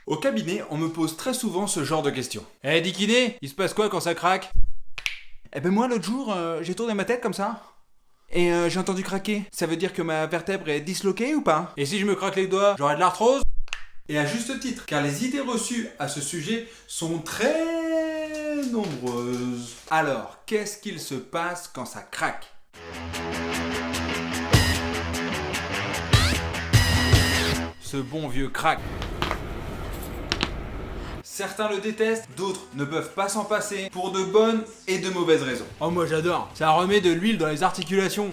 Au cabinet, on me pose très souvent ce genre de questions. Eh, dis kiné, il se passe quoi quand ça craque? Eh ben moi, l'autre jour, j'ai tourné ma tête comme ça. Et j'ai entendu craquer. Ça veut dire que ma vertèbre est disloquée ou pas? Et si je me craque les doigts, j'aurai de l'arthrose? Et à juste titre, car les idées reçues à ce sujet sont très nombreuses. Alors, qu'est-ce qu'il se passe quand ça craque? Ce bon vieux crack. Certains le détestent, d'autres ne peuvent pas s'en passer, pour de bonnes et de mauvaises raisons. Oh moi j'adore, ça remet de l'huile dans les articulations.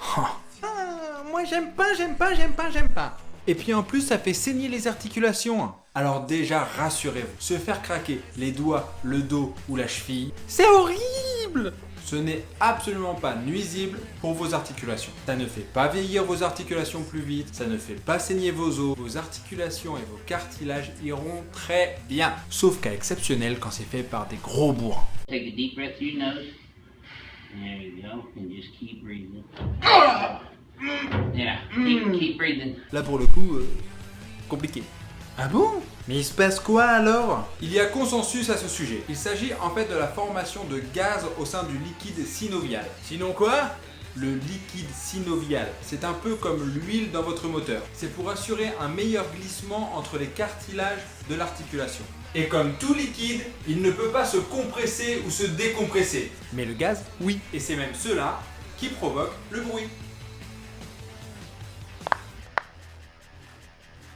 Moi j'aime pas. Et puis en plus ça fait saigner les articulations. Alors déjà rassurez-vous, se faire craquer les doigts, le dos ou la cheville, c'est horrible! Ce n'est absolument pas nuisible pour vos articulations. Ça ne fait pas vieillir vos articulations plus vite, ça ne fait pas saigner vos os, vos articulations et vos cartilages iront très bien. Sauf cas exceptionnel quand c'est fait par des gros bourrins. Take a deep breath through your nose. There you go. And just keep breathing. Yeah, keep breathing. Là pour le coup, compliqué. Ah bon? Mais il se passe quoi alors? Il y a consensus à ce sujet. Il s'agit en fait de la formation de gaz au sein du liquide synovial. Sinon quoi? Le liquide synovial, c'est un peu comme l'huile dans votre moteur. C'est pour assurer un meilleur glissement entre les cartilages de l'articulation. Et comme tout liquide, il ne peut pas se compresser ou se décompresser. Mais le gaz, oui. Et c'est même cela qui provoque le bruit.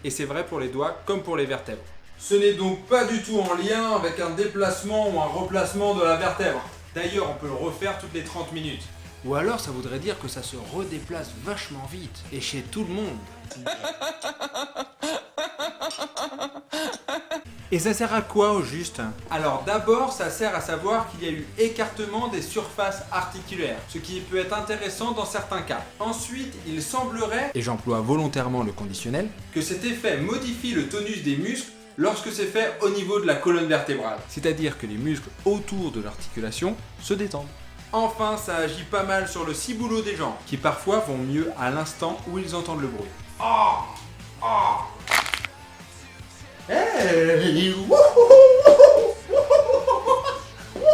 Et c'est vrai pour les doigts comme pour les vertèbres. Ce n'est donc pas du tout en lien avec un déplacement ou un replacement de la vertèbre. D'ailleurs, on peut le refaire toutes les 30 minutes. Ou alors ça voudrait dire que ça se redéplace vachement vite, et chez tout le monde. Et ça sert à quoi au juste? Alors d'abord, ça sert à savoir qu'il y a eu écartement des surfaces articulaires, ce qui peut être intéressant dans certains cas. Ensuite, il semblerait, et j'emploie volontairement le conditionnel, que cet effet modifie le tonus des muscles lorsque c'est fait au niveau de la colonne vertébrale. C'est-à-dire que les muscles autour de l'articulation se détendent. Enfin, ça agit pas mal sur le ciboulot des jambes, qui parfois vont mieux à l'instant où ils entendent le bruit. Hey,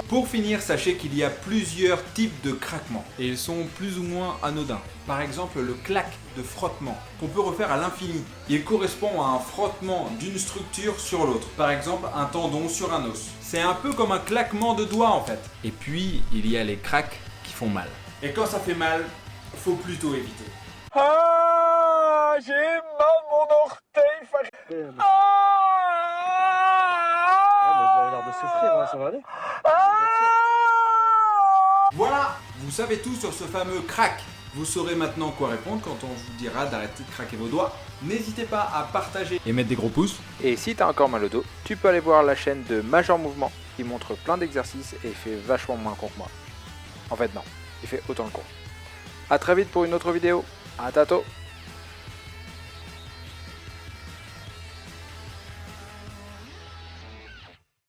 pour finir, sachez qu'il y a plusieurs types de craquements, et ils sont plus ou moins anodins. Par exemple, le clac de frottement, qu'on peut refaire à l'infini. Il correspond à un frottement d'une structure sur l'autre, par exemple un tendon sur un os. C'est un peu comme un claquement de doigts en fait. Et puis, il y a les craques qui font mal. Et quand ça fait mal, faut plutôt éviter. Ah, j'ai mal mon orteil. Vous avez l'air de souffrir, hein, ça va aller? Voilà, vous savez tout sur ce fameux crack. Vous saurez maintenant quoi répondre quand on vous dira d'arrêter de craquer vos doigts. N'hésitez pas à partager et mettre des gros pouces. Et si t'as encore mal au dos, tu peux aller voir la chaîne de Major Mouvement qui montre plein d'exercices et fait vachement moins con que moi. En fait non, il fait autant le con. A très vite pour une autre vidéo. À tantôt.